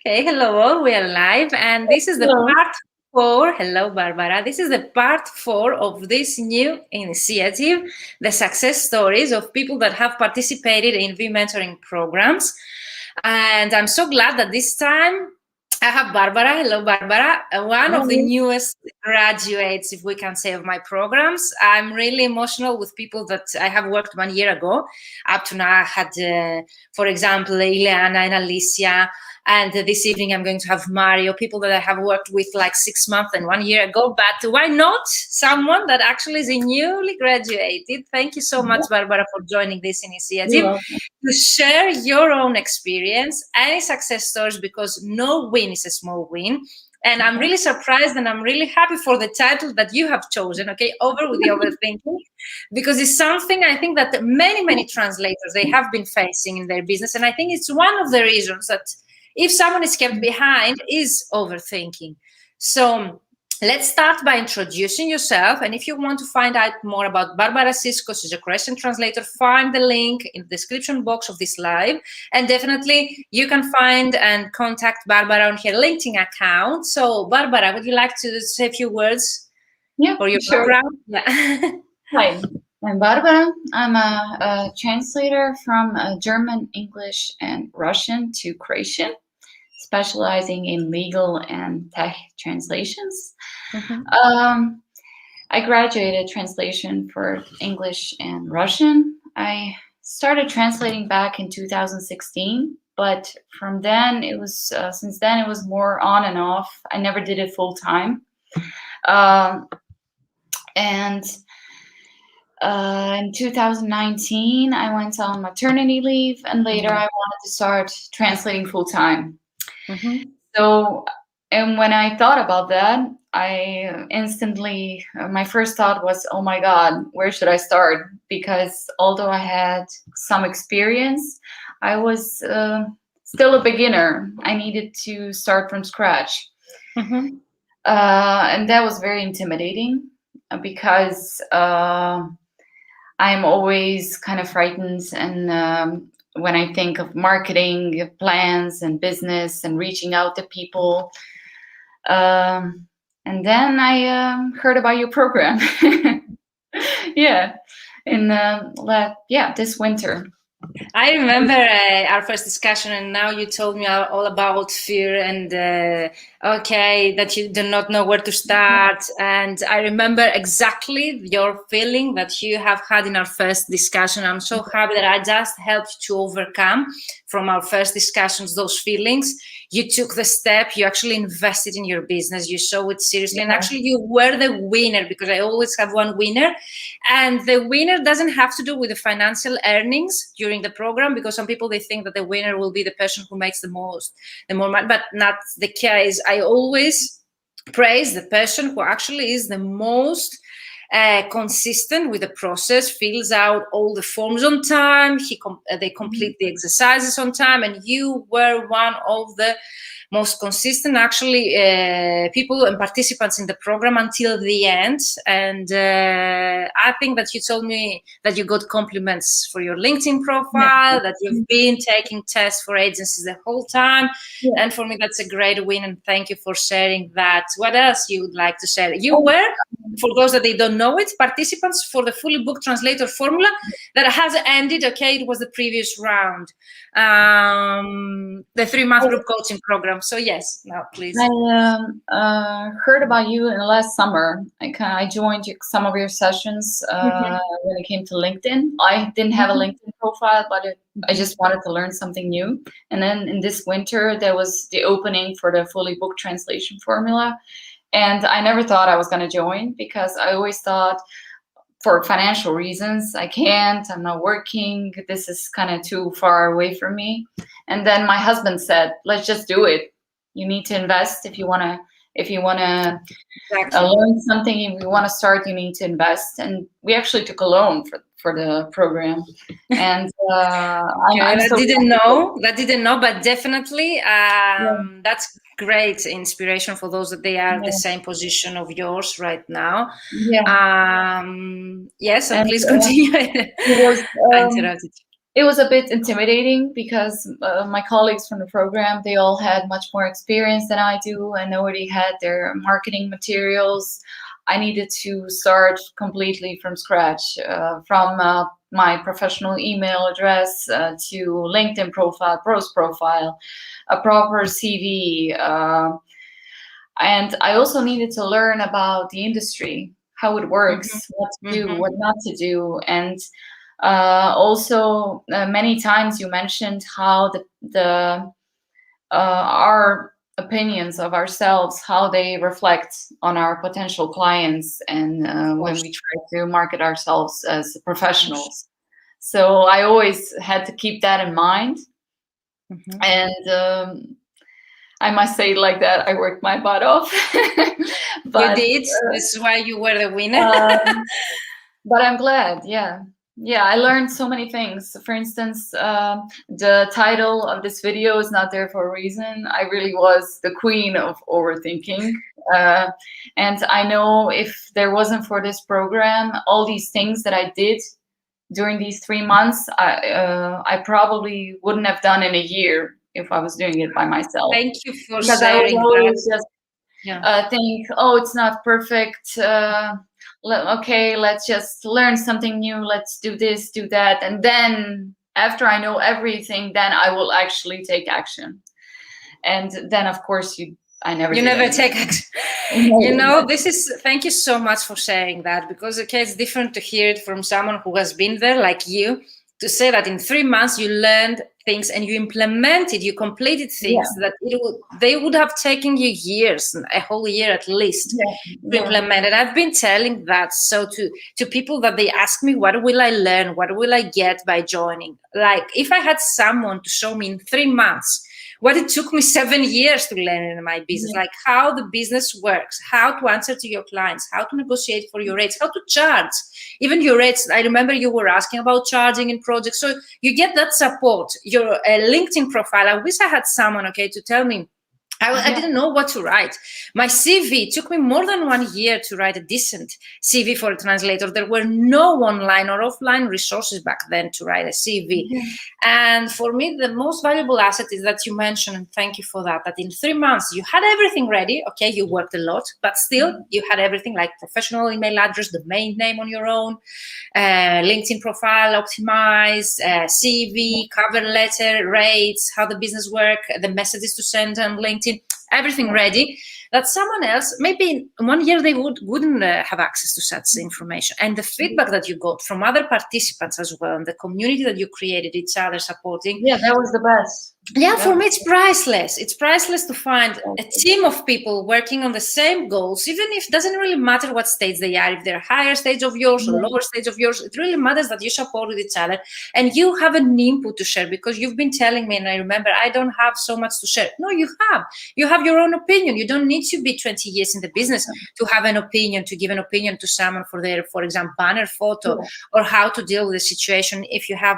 Okay, hello all. We are live, and this is the Hello. part four. Hello, Barbara. This is the part four of this new initiative, the success stories of people that have participated in V mentoring programs. And I'm so glad that this time I have Barbara. Hello, Barbara. One of the Hi. newest graduates, if we can say, of my programs. I'm really emotional with people that I have worked 1 year ago. Up to now, I had, for example, Ileana and Alicia. And this evening, I'm going to have Mario, people that I have worked with like 6 months and 1 year ago. But why not someone that actually is a newly graduated? Thank you so much, Barbara, for joining this You're initiative welcome. to share your own experience, any success stories, because no win is a small win. And I'm really surprised and I'm really happy for the title that you have chosen, okay, Over with the Overthinking, because it's something I think that many translators, they have been facing in their business. And I think it's one of the reasons that if someone is kept behind is overthinking. So let's start by introducing yourself. And if you want to find out more about Barbara Sisko, she's a Croatian translator, find the link in the description box of this live. And definitely you can find and contact Barbara on her LinkedIn account. So Barbara, would you like to say a few words Yeah, for your sure. background? Yeah. Hi, I'm Barbara. I'm a translator from German, English, and Russian to Croatian, specializing in legal and tech translations. Um, I graduated translation for English and Russian. I started translating back in 2016, but from then it was since then it was more on and off. I never did it full time. Um, and in 2019, I went on maternity leave, and later I wanted to start translating full time. So, and when I thought about that, I instantly, my first thought was, oh my God, where should I start? Because although I had some experience, I was still a beginner. I needed to start from scratch. And that was very intimidating because I'm always kind of frightened. And when I think of marketing plans and business and reaching out to people, and then I heard about your program. Yeah, in this winter. I remember our first discussion, and now you told me all about fear and okay, that you do not know where to start. And I remember exactly your feeling that you have had in our first discussion. I'm so happy that I just helped you to overcome from our first discussions those feelings. You took the step, you actually invested in your business, you saw it seriously, and actually you were the winner, because I always have one winner. And the winner doesn't have to do with the financial earnings during the program, because some people, they think that the winner will be the person who makes the more money, but not the case. I always praise the person who actually is the most consistent with the process, fills out all the forms on time, they complete the exercises on time, and you were one of the most consistent actually people and participants in the program until the end. And I think that you told me that you got compliments for your LinkedIn profile, that you've been taking tests for agencies the whole time. And for me, that's a great win, and thank you for sharing that. What else you would like to share? You were, for those that they don't know it, participants for the fully booked translator formula that has ended. Okay, it was the previous round, the 3-month group coaching program. So yes, now please. I heard about you in the last summer. I joined some of your sessions when it came to LinkedIn. I didn't have a LinkedIn profile, but I just wanted to learn something new. And then in this winter, there was the opening for the fully booked translation formula. And I never thought I was going to join, because I always thought, for financial reasons, I'm not working, this is kind of too far away from me. And then my husband said, let's just do it. You need to invest if you want to learn something. If you want to start, you need to invest. And we actually took a loan for the program. And that didn't know, but definitely that's great inspiration for those that they are the same position of yours right now. Yes, and please continue. I interrupted. It was a bit intimidating because my colleagues from the program, they all had much more experience than I do and already had their marketing materials. I needed to start completely from scratch, from my professional email address to LinkedIn profile, pros profile, a proper CV. And I also needed to learn about the industry, how it works, what to do, what not to do. And also, many times you mentioned how the our opinions of ourselves, how they reflect on our potential clients, and when we try to market ourselves as professionals. So I always had to keep that in mind. And I must say, like that, I worked my butt off. But, you did. This is why you were the winner. But I'm glad. Yeah, I learned so many things. For instance, the title of this video is not there for a reason. I really was the queen of overthinking. And I know if there wasn't for this program, all these things that I did during these 3 months, I probably wouldn't have done in a year if I was doing it by myself. Thank you for sharing that. Just think, oh, it's not perfect. Okay, let's just learn something new. Let's do this, do that. And then after I know everything, then I will actually take action. And then, of course, I never take action. Thank you so much for sharing that, because it's different to hear it from someone who has been there, like you, to say that in 3 months you learned things and you implemented, you completed things that they would have taken you years, a whole year at least, to implement. And I've been telling that to people that they ask me, what will I learn? What will I get by joining? Like, if I had someone to show me in 3 months what it took me 7 years to learn in my business, like how the business works, how to answer to your clients, how to negotiate for your rates, how to charge, even your rates. I remember you were asking about charging in projects. So you get that support. Your LinkedIn profile, I wish I had someone, to tell me. I didn't know what to write. My CV took me more than 1 year to write a decent CV for a translator. There were no online or offline resources back then to write a CV. And for me, the most valuable asset is that you mentioned, and thank you for that, that in 3 months you had everything ready. You worked a lot, but still you had everything, like professional email address, domain name on your own, LinkedIn profile optimized, CV, cover letter, rates, how the business work, the messages to send on LinkedIn, everything ready, that someone else, maybe in 1 year, they wouldn't have access to such information. And the feedback that you got from other participants as well, and the community that you created, each other supporting. Yeah, that was the best. For me, it's priceless. It's priceless to find a team of people working on the same goals, even if it doesn't really matter what stage they are, if they're higher stage of yours or lower stage of yours. It really matters that you support each other and you have an input to share, because you've been telling me, and I remember, I don't have so much to share. No, you have. You have your own opinion. You don't need to be 20 years in the business to have an opinion, to give an opinion to someone for their, for example, banner photo, or how to deal with the situation if you have,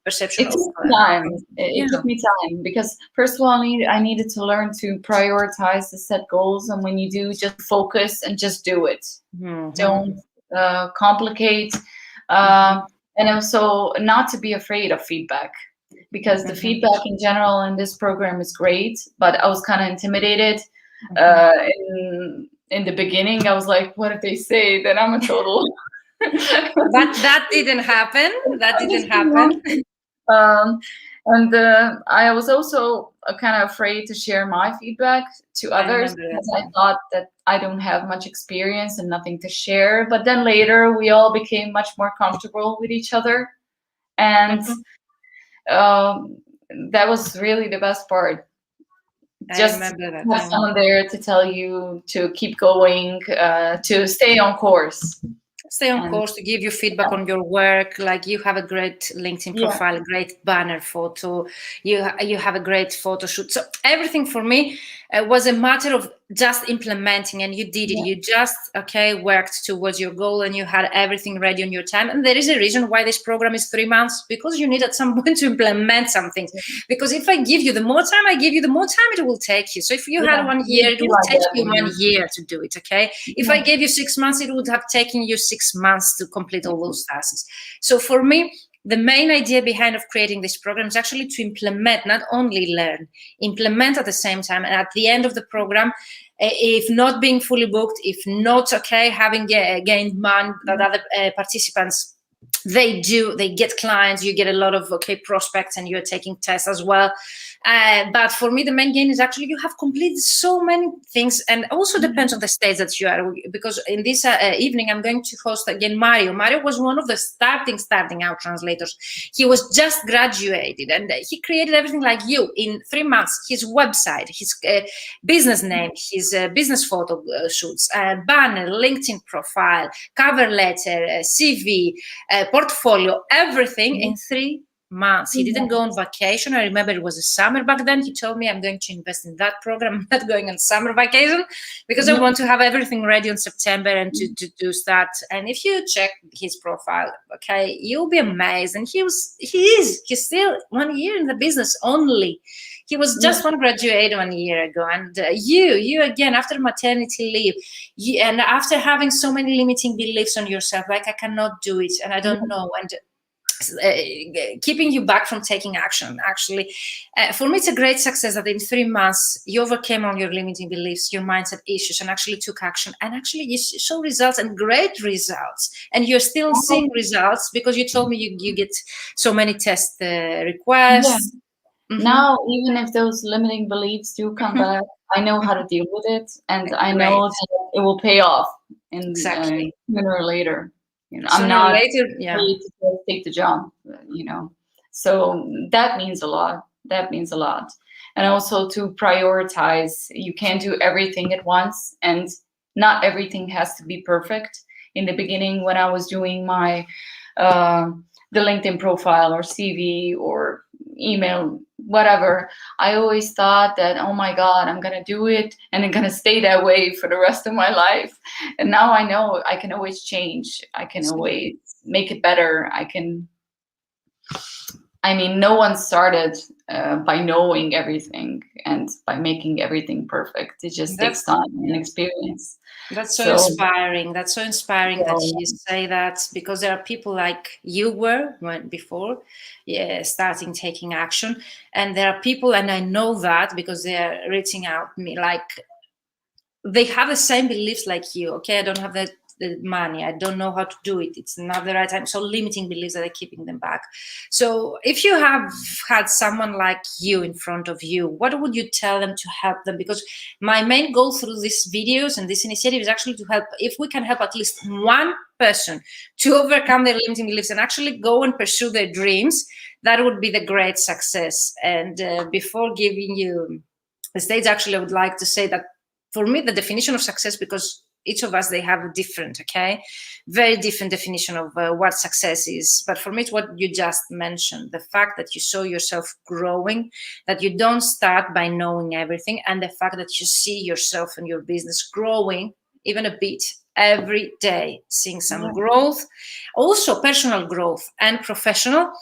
perception. It took time. It took me time, because first of all, I needed to learn to prioritize the set goals, and when you do, just focus and just do it. Don't complicate, and also not to be afraid of feedback, because the feedback in general in this program is great, but I was kind of intimidated. In the beginning, I was like, what if they say that I'm a total that didn't happen. And I was also kind of afraid to share my feedback to others, because I thought that I don't have much experience and nothing to share. But then later, we all became much more comfortable with each other, and that was really the best part. Just have someone there to tell you to keep going, to stay on course. Stay on course, to give you feedback on your work. Like, you have a great LinkedIn profile, a great banner photo, you have a great photo shoot. So everything for me was a matter of just implementing, and you did it. You just worked towards your goal, and you had everything ready on your time. And there is a reason why this program is 3 months, because you need at some point to implement something. Because if I give you, the more time I give you, the more time it will take you. So if you had 1 year, it will take you 1 year to do it. If I gave you 6 months, it would have taken you 6 months to complete all those tasks. So for me, the main idea behind of creating this program is actually to implement, not only learn, implement at the same time. And at the end of the program, if not being fully booked, if not having gained money that other participants, they get clients, you get a lot of prospects, and you're taking tests as well. But for me, the main gain is actually you have completed so many things, and also depends on the stage that you are, because in this evening I'm going to host again Mario. Mario was one of the starting out translators. He was just graduated, and he created everything like you in 3 months: his website, his business name, his business photo shoots, banner, LinkedIn profile, cover letter, CV, portfolio, everything in 3 months. He didn't go on vacation. I remember it was a summer back then. He told me, I'm going to invest in that program. I'm not going on summer vacation because I want to have everything ready in September and to start. And if you check his profile, you'll be amazed. And he's still 1 year in the business only. He was just one graduate 1 year ago. And you again, after maternity leave, and after having so many limiting beliefs on yourself, like I cannot do it and I don't know, and keeping you back from taking action. Actually, for me, it's a great success that in 3 months you overcame all your limiting beliefs, your mindset issues, and actually took action. And actually, you show results, and great results. And you're still seeing results because you told me you get so many test requests. Yeah. Now, even if those limiting beliefs do come back, I know how to deal with it, and I know that it will pay off sooner or later. I'm not ready to take the job, So that means a lot. And also to prioritize. You can't do everything at once, and not everything has to be perfect. In the beginning, when I was doing my the LinkedIn profile or CV or email, whatever, I always thought that, oh my God, I'm going to do it and I'm going to stay that way for the rest of my life. And now I know I can always change. I can always make it better. No one started by knowing everything and by making everything perfect. It just takes time and experience. That's so inspiring. That's so inspiring that you say that, because there are people like you were before, starting taking action. And there are people, and I know that because they are reaching out to me, like they have the same beliefs like you. I don't have the money. I don't know how to do it. It's not the right time. So limiting beliefs that are keeping them back. So if you have had someone like you in front of you, what would you tell them to help them? Because my main goal through these videos and this initiative is actually to help, if we can help at least one person to overcome their limiting beliefs and actually go and pursue their dreams, that would be the great success. And before giving you the stage, actually, I would like to say that for me, the definition of success, because each of us, they have a different, very different definition of what success is. But for me, it's what you just mentioned, the fact that you saw yourself growing, that you don't start by knowing everything, and the fact that you see yourself and your business growing even a bit every day, seeing some growth, also personal growth and professional.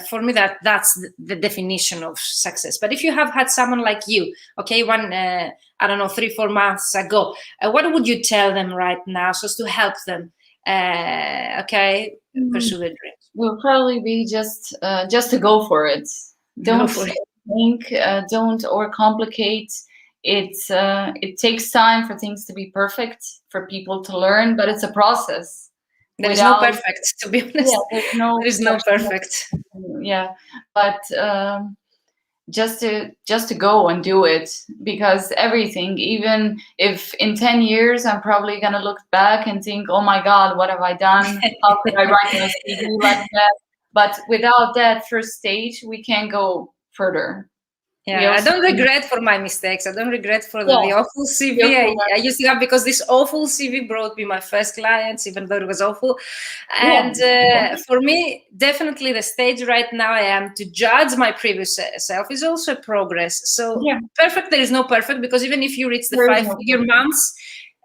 For me, that's the definition of success. But if you have had someone like you, I don't know, 3-4 months ago, what would you tell them right now so as to help them, pursue their dreams? Will probably be just to go for it. Don't think, don't overcomplicate. It takes time for things to be perfect, for people to learn, but it's a process. There is no perfect, to be honest. There is no perfect. Yeah, but just to go and do it, because everything, even if in 10 years I'm probably gonna look back and think, oh my God, what have I done? How could I write my CV like that? But without that first stage, we can't go further. Yeah, I don't regret for my mistakes. I don't regret for the awful CV I used to have, because this awful CV brought me my first clients, even though it was awful. And for me, definitely the stage right now I am to judge my previous self is also progress. So perfect, there is no perfect, because even if you reach the 5-figure months,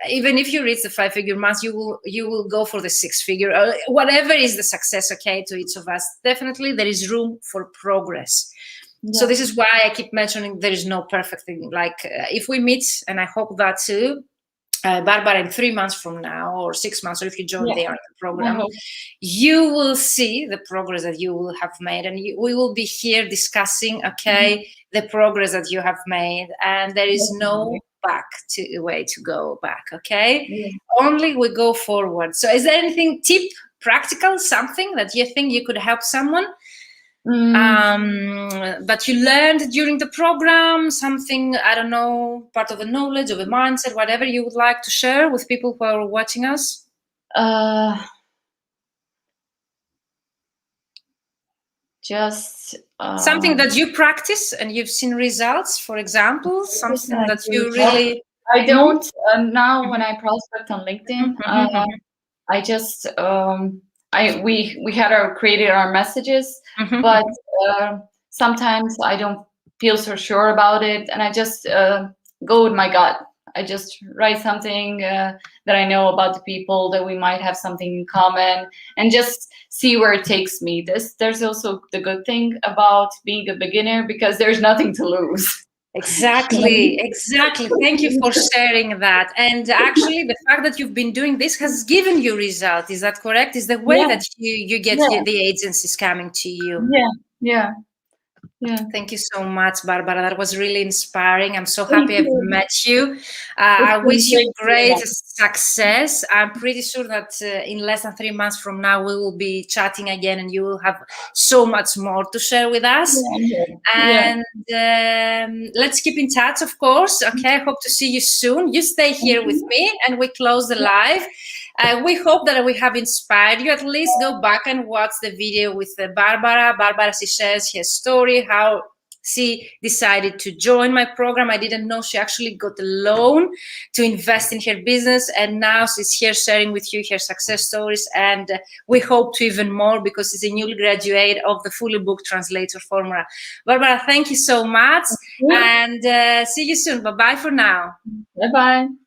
even if you reach the 5-figure months, you will go for the 6-figure, whatever is the success, to each of us. Definitely there is room for progress. So this is why I keep mentioning there is no perfect thing. Like if we meet, and I hope that too, Barbara, in 3 months from now, or 6 months, or if you join the program, Uh-huh. you will see the progress that you will have made, and we will be here discussing, the progress that you have made, and there is no way to go back. Only we go forward. So, is there anything practical, something that you think you could help someone? That you learned during the program, something, I don't know, part of the knowledge, of a mindset, whatever you would like to share with people who are watching us? Just something that you practice and you've seen results, for example, something that you really... I don't now when I prospect on LinkedIn, I just we had created our messages, but sometimes I don't feel so sure about it, and I just go with my gut. I just write something that I know about the people, that we might have something in common, and just see where it takes me. There's also the good thing about being a beginner, because there's nothing to lose. Exactly. Thank you for sharing that. And actually, the fact that you've been doing this has given you results. Is that correct? Is the way that you get the agencies coming to you? Yeah. Thank you so much, Barbara. That was really inspiring. I'm so happy I've met you. I wish you great success. I'm pretty sure that in less than 3 months from now, we will be chatting again, and you will have so much more to share with us. And let's keep in touch, of course. I hope to see you soon. You stay here with me, and we close the live. We hope that we have inspired you. At least go back and watch the video with Barbara. Barbara, she shares her story, how she decided to join my program. I didn't know she actually got a loan to invest in her business, and now she's here sharing with you her success stories, and we hope to even more, because she's a newly graduate of the fully booked Translator formula. Barbara, thank you so much, and see you soon. Bye-bye for now. Bye-bye.